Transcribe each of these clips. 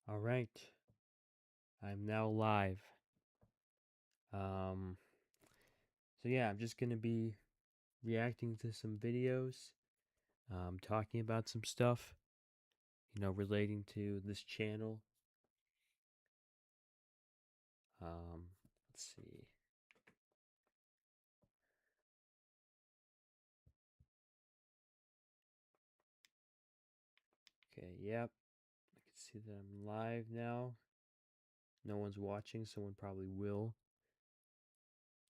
All right, I'm now live. Um, so yeah, I'm just gonna be reacting to some videos, talking about some stuff, relating to this channel. Let's see. Okay, yep, I can see that I'm live now. No one's watching. Someone probably will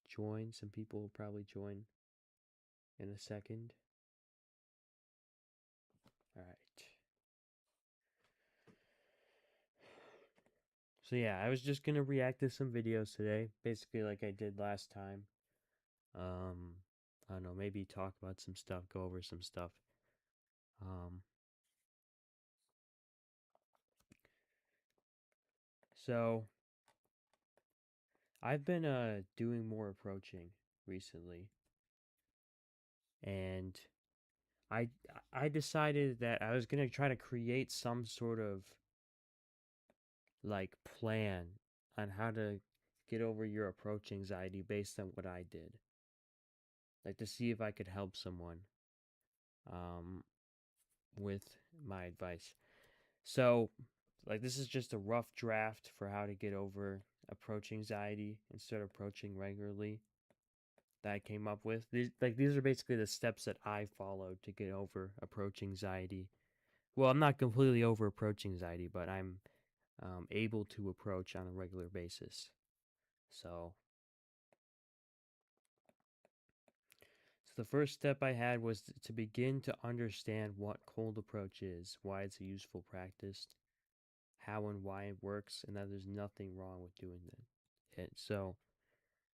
join. Some people will probably join in a second. All right. So yeah, I was just gonna react to some videos today, basically like I did last time. Um, I don't know, maybe talk about some stuff, go over some stuff. Um, so I've been doing more approaching recently, and I I decided that I was gonna try to create some sort of like plan on how to get over your approach anxiety based on what I did, like to see if I could help someone um with my advice. So, like, this is just a rough draft for how to get over approach anxiety and start approaching regularly that I came up with. These are basically the steps that I followed to get over approach anxiety. Well, I'm not completely over approach anxiety, but I'm able to approach on a regular basis. So, so the first step I had was to begin to understand what cold approach is, why it's a useful practice, how and why it works, and that there's nothing wrong with doing it. So,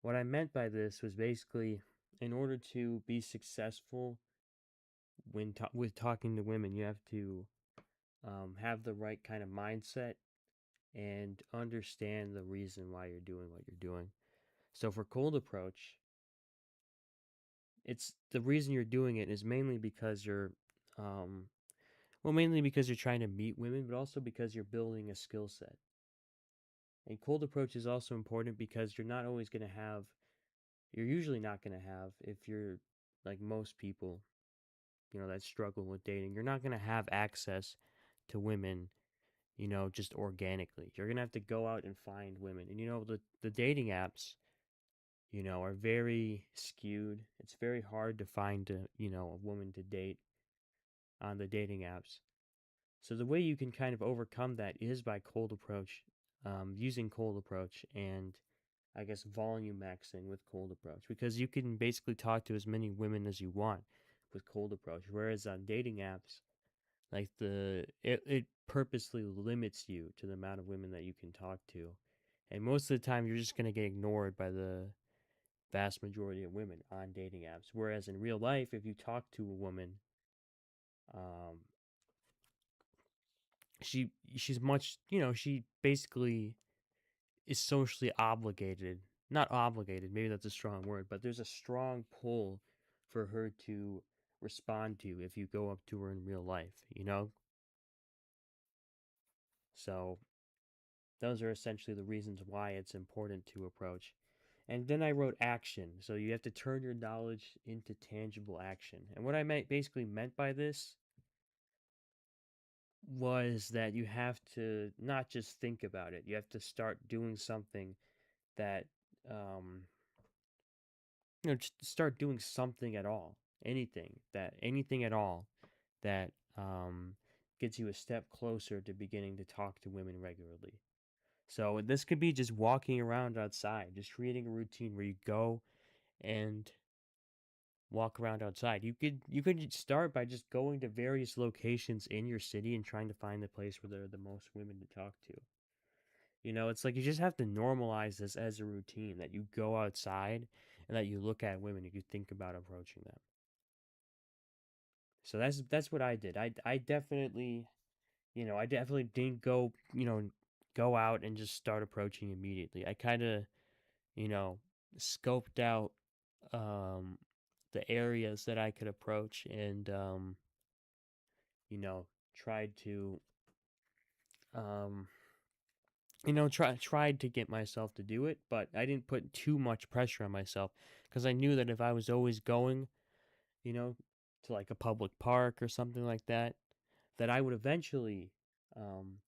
what I meant by this was basically in order to be successful with talking to women, you have to have the right kind of mindset and understand the reason why you're doing what you're doing. So, for cold approach, it's the reason you're doing it is mainly because um, mainly because you're trying to meet women, but also because you're building a skill set. And cold approach is also important because you're usually not going to have, if you're like most people, that struggle with dating, you're not going to have access to women, just organically. You're going to have to go out and find women. And, the dating apps, are very skewed. It's very hard to find, a woman to date on the dating apps. So the way you can kind of overcome that is by cold approach, using cold approach and I guess volume maxing with cold approach, because you can basically talk to as many women as you want with cold approach. Whereas on dating apps, like it purposely limits you to the amount of women that you can talk to, and most of the time you're just gonna get ignored by the vast majority of women on dating apps. Whereas in real life, if you talk to a woman, um, she's much, she basically is socially obligated. Not obligated, maybe that's a strong word, but there's a strong pull for her to respond to if you go up to her in real life. So those are essentially the reasons why it's important to approach. And then I wrote action. So you have to turn your knowledge into tangible action. And what I basically meant by this was that you have to not just think about it. You have to start doing something that um, just start doing something at all, anything at all that gets you a step closer to beginning to talk to women regularly. So this could be just walking around outside, just creating a routine where you go and walk around outside. You could start by just going to various locations in your city and trying to find the place where there are the most women to talk to. It's like you just have to normalize this as a routine that you go outside and that you look at women and you think about approaching them. So that's what I did. I definitely didn't go out and just start approaching immediately. I kind of, you know, scoped out um the areas that I could approach and you know, tried to um tried to get myself to do it, but I didn't put too much pressure on myself because I knew that if I was always going, you know, to like a public park or something like that, that I would eventually um,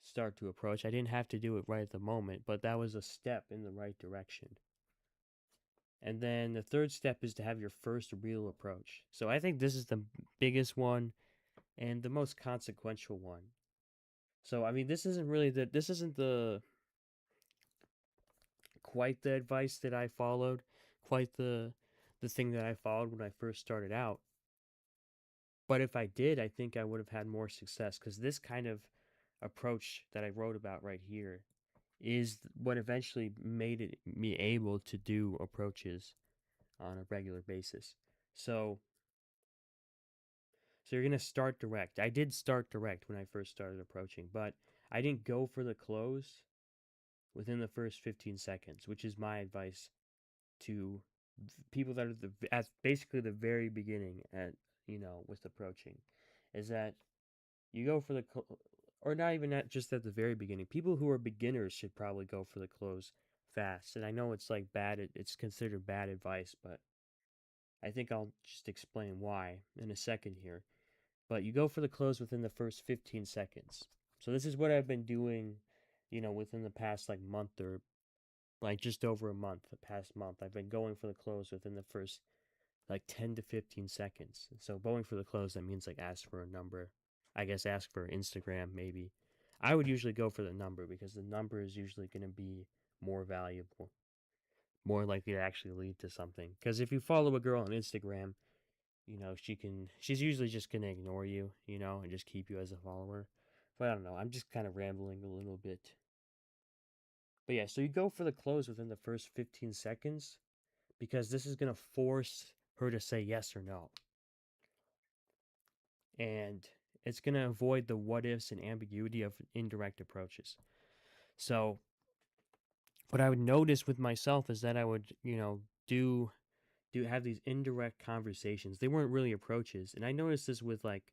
start to approach. I didn't have to do it right at the moment, but that was a step in the right direction. And then the third step is to have your first real approach. So I think this is the biggest one and the most consequential one. So I mean, this isn't the quite the advice that I followed, quite the thing that I followed when I first started out. But if I did, I think I would have had more success because this kind of approach that I wrote about right here is what eventually made it me able to do approaches on a regular basis. So so you're gonna start direct. I did start direct when I first started approaching, but I didn't go for the close within the first 15 seconds, which is my advice to people that are at basically the very beginning at with approaching, is that you go for the or not even at just at the very beginning. People who are beginners should probably go for the close fast. And I know it's like it's considered bad advice, but I think I'll just explain why in a second here. But you go for the close within the first 15 seconds. So this is what I've been doing, within the past like month or like just over a month, the past month. I've been going for the close within the first like 10 to 15 seconds. So going for the close, that means like ask for a number. I guess ask for Instagram maybe. I would usually go for the number because the number is usually going to be more valuable, more likely to actually lead to something. Because if you follow a girl on Instagram, she's usually just going to ignore you, and just keep you as a follower. But I don't know. I'm just kind of rambling a little bit. But yeah, so you go for the close within the first 15 seconds because this is going to force her to say yes or no. And it's going to avoid the what ifs and ambiguity of indirect approaches. So, what I would notice with myself is that I would, do have these indirect conversations. They weren't really approaches. And I noticed this with like,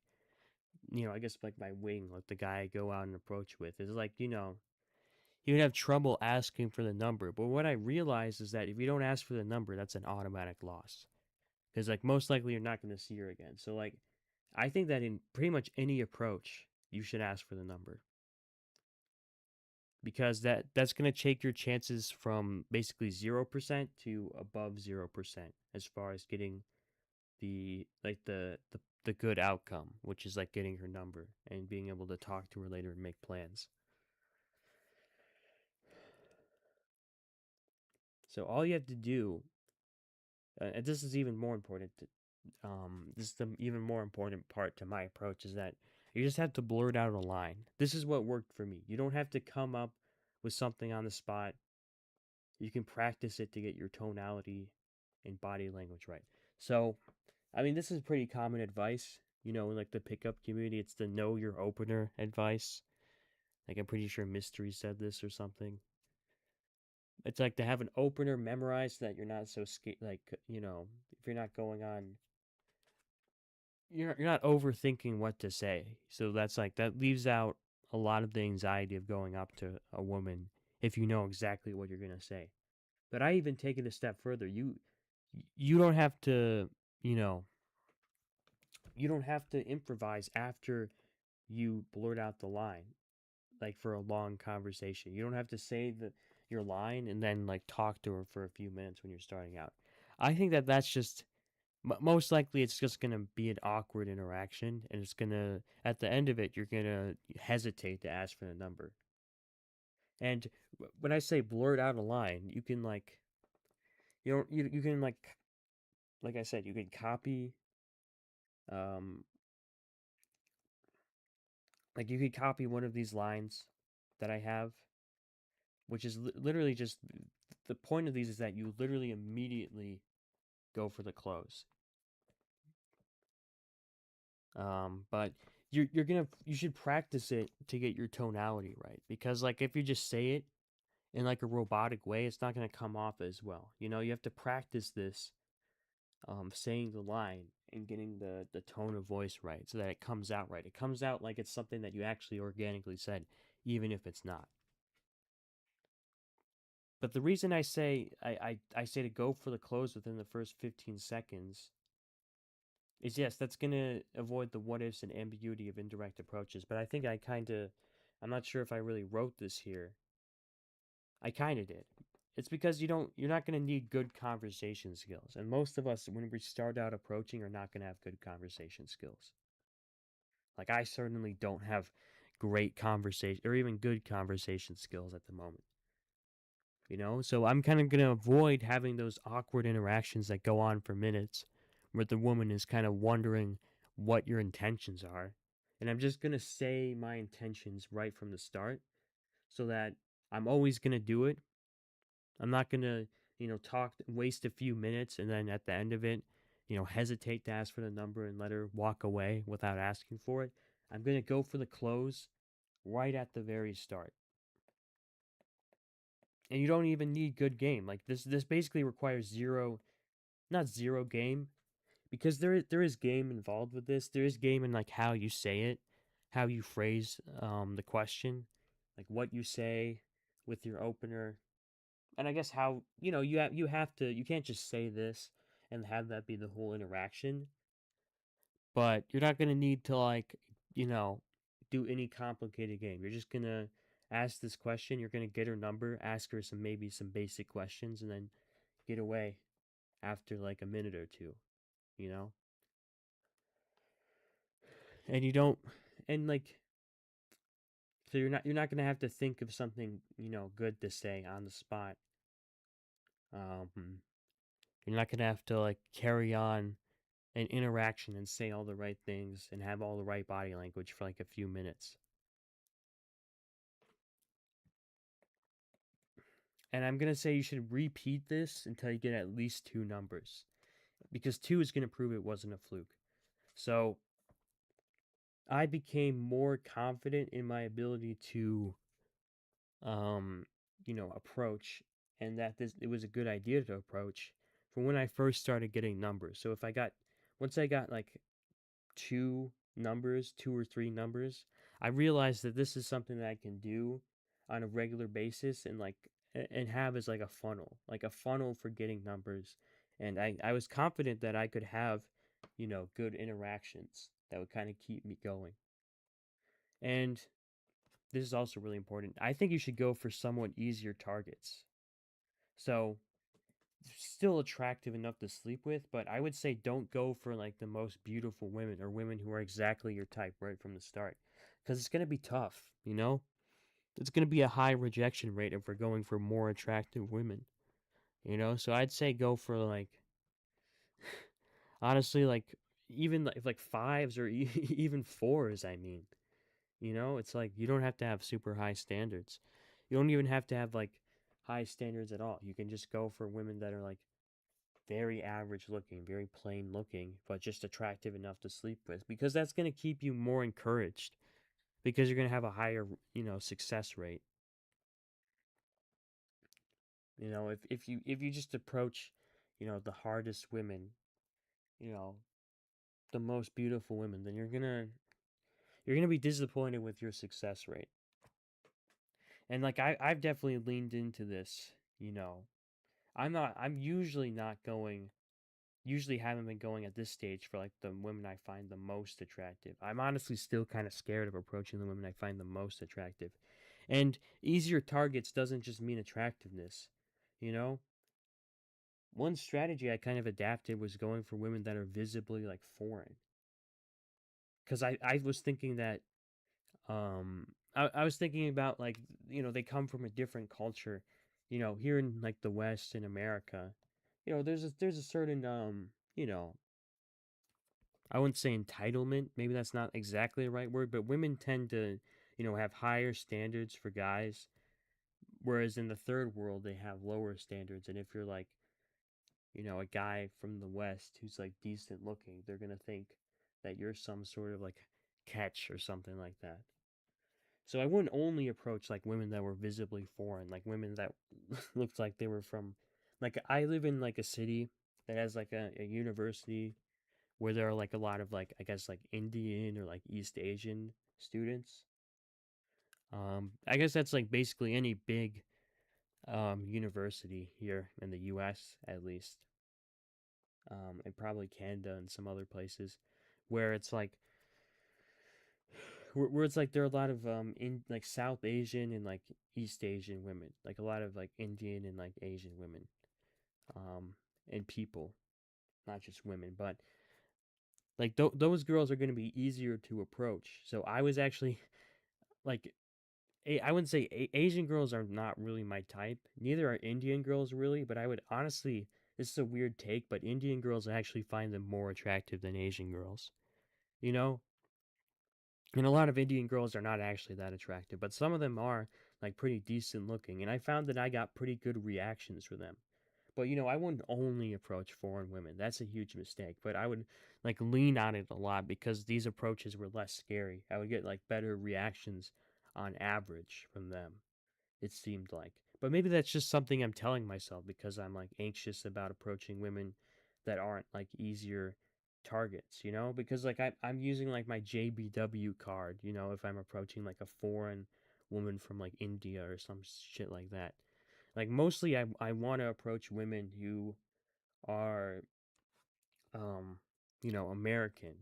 I guess like my wing, like the guy I go out and approach with, is like, he would have trouble asking for the number. But what I realized is that if you don't ask for the number, that's an automatic loss. Because like most likely you're not going to see her again. So like I think that in pretty much any approach, you should ask for the number because that's going to take your chances from basically 0% to above 0% as far as getting the good outcome, which is like getting her number and being able to talk to her later and make plans. So all you have to do, and this is even more important this is the even more important part to my approach, is that you just have to blurt out a line. This is what worked for me. You don't have to come up with something on the spot. You can practice it to get your tonality and body language right. So, I mean, this is pretty common advice, in like the pickup community. It's the know your opener advice. Like, I'm pretty sure Mystery said this or something. It's like to have an opener memorized so that you're not so scared. Like, if you're not going on you're not overthinking what to say. So that's like that leaves out a lot of the anxiety of going up to a woman if you know exactly what you're going to say. But I even take it a step further. You don't have to, you know, you don't have to improvise after you blurt out the line like for a long conversation. You don't have to say your line and then like talk to her for a few minutes when you're starting out. I think that that's just most likely it's just going to be an awkward interaction and it's going to at the end of it you're going to hesitate to ask for the number. And when I say blurt out a line, you can like you can like I said, you can copy um like you could copy one of these lines that I have, which is literally just the point of these is that you literally immediately go for the close. But you should practice it to get your tonality right because like if you just say it in like a robotic way, it's not going to come off as well. You have to practice this, saying the line and getting the tone of voice right so that it comes out right. It comes out like it's something that you actually organically said, even if it's not. But the reason I say to go for the close within the first 15 seconds is, yes, that's gonna avoid the what ifs and ambiguity of indirect approaches. But I think I'm not sure if I really wrote this here. I kind of did. It's because you're not gonna need good conversation skills, and most of us, when we start out approaching, are not gonna have good conversation skills. Like I certainly don't have great conversation or even good conversation skills at the moment. So I'm kind of going to avoid having those awkward interactions that go on for minutes where the woman is kind of wondering what your intentions are. And I'm just going to say my intentions right from the start so that I'm always going to do it. I'm not going to, talk, waste a few minutes and then at the end of it, hesitate to ask for the number and let her walk away without asking for it. I'm going to go for the close right at the very start. And you don't even need good game. Like this basically requires not zero game, because there is game involved with this. There is game in like how you say it, how you phrase the question, like what you say with your opener, and I guess how you can't just say this and have that be the whole interaction. But you're not gonna need to you know do any complicated game. You're just gonna ask this question. You're gonna get her number, ask her some basic questions, and then get away after like a minute or two. You know, and you don't, and like so you're not gonna have to think of something good to say on the spot. Um, you're not gonna have to like carry on an interaction and say all the right things and have all the right body language for like a few minutes. And I'm going to say you should repeat this until you get at least two numbers, because two is going to prove it wasn't a fluke. So I became more confident in my ability to, um, approach, and that it was a good idea to approach from when I first started getting numbers. So once I got like two or three numbers, I realized that this is something that I can do on a regular basis and and have as like a funnel for getting numbers. And I was confident that I could have, good interactions that would kind of keep me going. And this is also really important. I think you should go for somewhat easier targets. So still attractive enough to sleep with, but I would say don't go for like the most beautiful women or women who are exactly your type right from the start, because it's going to be tough, It's going to be a high rejection rate if we're going for more attractive women. So I'd say go for like honestly like even like fives or even fours, I mean. It's like you don't have to have super high standards. You don't even have to have like high standards at all. You can just go for women that are like very average looking, very plain looking, but just attractive enough to sleep with, because that's going to keep you more encouraged, because you're going to have a higher, success rate. If you just approach, the hardest women, you know, the most beautiful women, then you're going to be disappointed with your success rate. And like I've definitely leaned into this, you know. I'm usually haven't been going at this stage for like the women I find the most attractive. I'm honestly still kind of scared of approaching the women I find the most attractive. And easier targets doesn't just mean attractiveness. You know, one strategy I kind of adapted was going for women that are visibly like foreign. Cuz I was thinking that I was thinking about like they come from a different culture. Here in like the West in America, there's a certain I wouldn't say entitlement. Maybe that's not exactly the right word, but women tend to, have higher standards for guys, whereas in the third world they have lower standards. And if you're like, a guy from the West who's like decent looking, they're gonna think that you're some sort of like catch or something like that. So I wouldn't only approach like women that were visibly foreign, like women that looked like they were from, like I live in like a city that has like a university where there are like a lot of like I guess like Indian or like East Asian students. I guess that's like basically any big university here in the US at least. And probably Canada and some other places where it's like where it's like there are a lot of in like South Asian and like East Asian women, like a lot of like Indian and like Asian women, um, and people, not just women, but like those girls are going to be easier to approach. So I was actually like I wouldn't say Asian girls are not really my type. Neither are Indian girls really, but I would honestly, this is a weird take, but Indian girls I actually find them more attractive than Asian girls. You know, and a lot of Indian girls are not actually that attractive, but some of them are like pretty decent looking, and I found that I got pretty good reactions for them. But I wouldn't only approach foreign women. That's a huge mistake. But I would like lean on it a lot because these approaches were less scary. I would get like better reactions on average from them, it seemed like. But maybe that's just something I'm telling myself because I'm like anxious about approaching women that aren't like easier targets, Because like I'm using like my JBW card, if I'm approaching like a foreign woman from like India or some shit like that. Like mostly I want to approach women who are um American,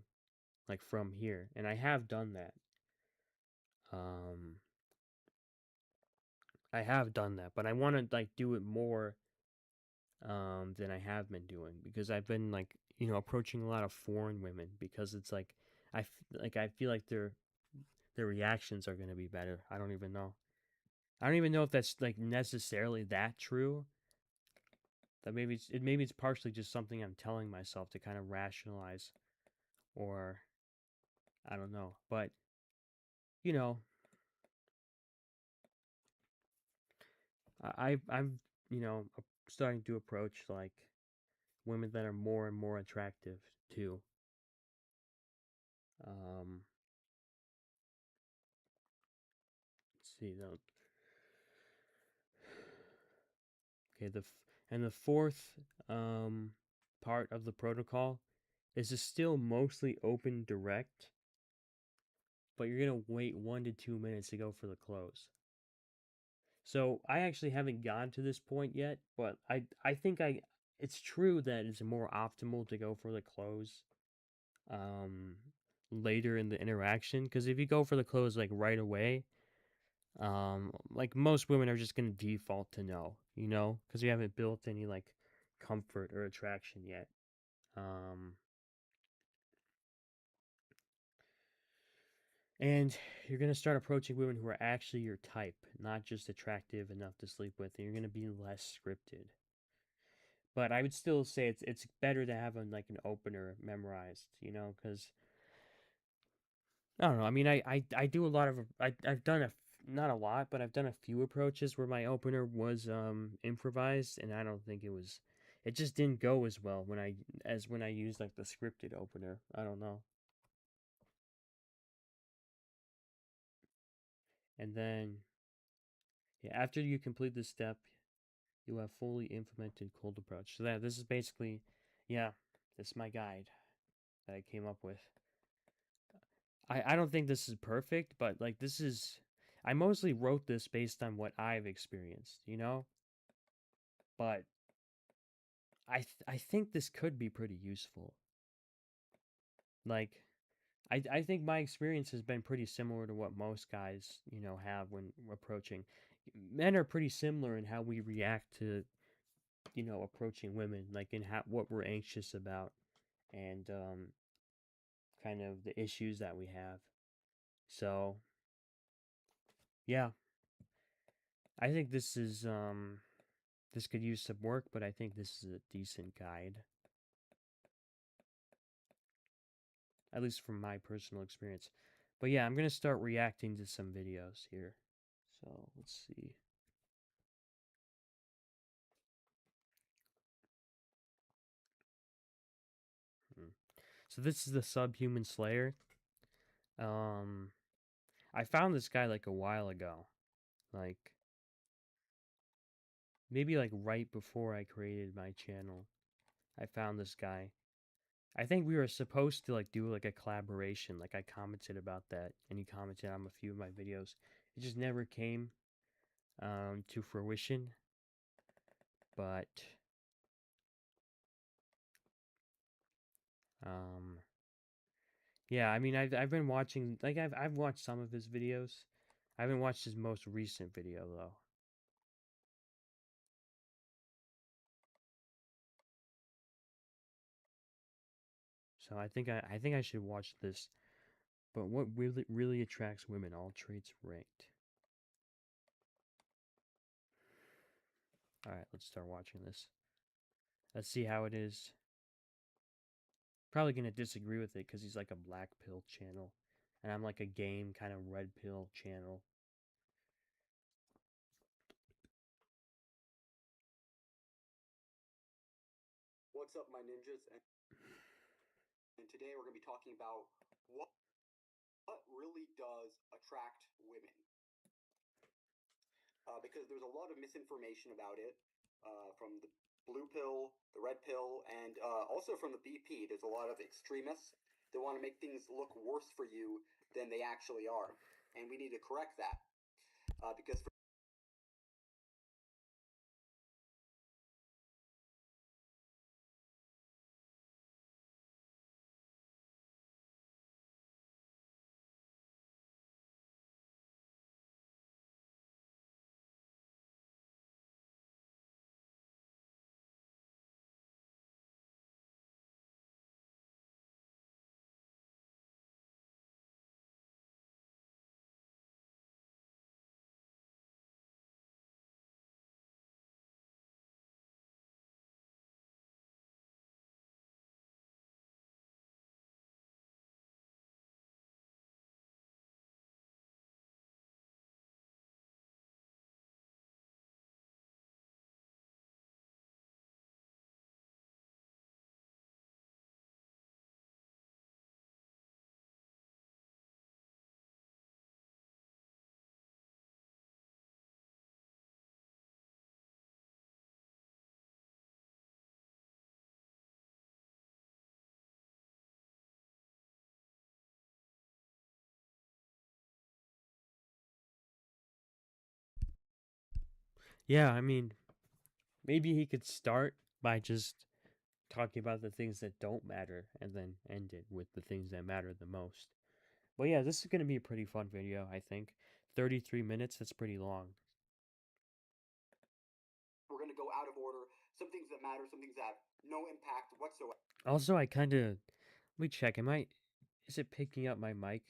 like from here. And I have done that. Um I have done that, but I want to like do it more than I have been doing because I've been like, approaching a lot of foreign women because it's like I feel like their reactions are going to be better. I don't even know. I don't even know if that's like necessarily that true. That maybe it's partially just something I'm telling myself to kind of rationalize, or I don't know. But you know, I'm starting to approach like women that are more and more attractive too. Um, let's see. No, okay. And the fourth part of the protocol is to still mostly open direct, but you're gonna wait 1 to 2 minutes to go for the close. So I actually haven't gotten to this point yet, but I think it's true that it's more optimal to go for the close um later in the interaction, because if you go for the close like right away, like most women are just going to default to no, because you haven't built any like comfort or attraction yet. Um and you're going to start approaching women who are actually your type, not just attractive enough to sleep with, and you're going to be less scripted. But I would still say it's better to have like an opener memorized, because I don't know. I mean, I do a lot of I've done not a lot, but I've done a few approaches where my opener was improvised, and I don't think it just didn't go as well when I used like the scripted opener. I don't know. And then yeah, after you complete this step, you have fully implemented cold approach. So this is basically, yeah, this is my guide that I came up with. I don't think this is perfect, but like I mostly wrote this based on what I've experienced, But I think this could be pretty useful. Like I think my experience has been pretty similar to what most guys, have when approaching. Men are pretty similar in how we react to, approaching women, like in what we're anxious about and kind of the issues that we have. So, yeah, I think this could use some work, but I think this is a decent guide, at least from my personal experience. But yeah, I'm going to start reacting to some videos here. So let's see. Hmm. So this is the Subhuman Slayer. Um, I found this guy like a while ago, like maybe like right before I created my channel. I found this guy. I think we were supposed to like do like a collaboration. Like I commented about that, and he commented on a few of my videos. It just never came to fruition. But um yeah, I mean I've been watching, like I've watched some of his videos. I haven't watched his most recent video though. So I think I should watch this. But what really attracts women? All traits ranked. All right, let's start watching this. Let's see how it is. Probably gonna disagree with it because he's like a black pill channel, and I'm like a game kind of red pill channel. What's up, my ninjas? And today we're going to be talking about what really does attract women. Because there's a lot of misinformation about it from the blue pill, the red pill, and also from the BP. There's a lot of extremists that want to make things look worse for you than they actually are. And we need to correct that. Because Yeah, I mean, maybe he could start by just talking about the things that don't matter and then end it with the things that matter the most. But yeah, this is going to be a pretty fun video, I think. 33 minutes, that's pretty long. we're going to go out of order. Some things that matter, some things that have no impact whatsoever. Also, I kind of, let me check, is it picking up my mic?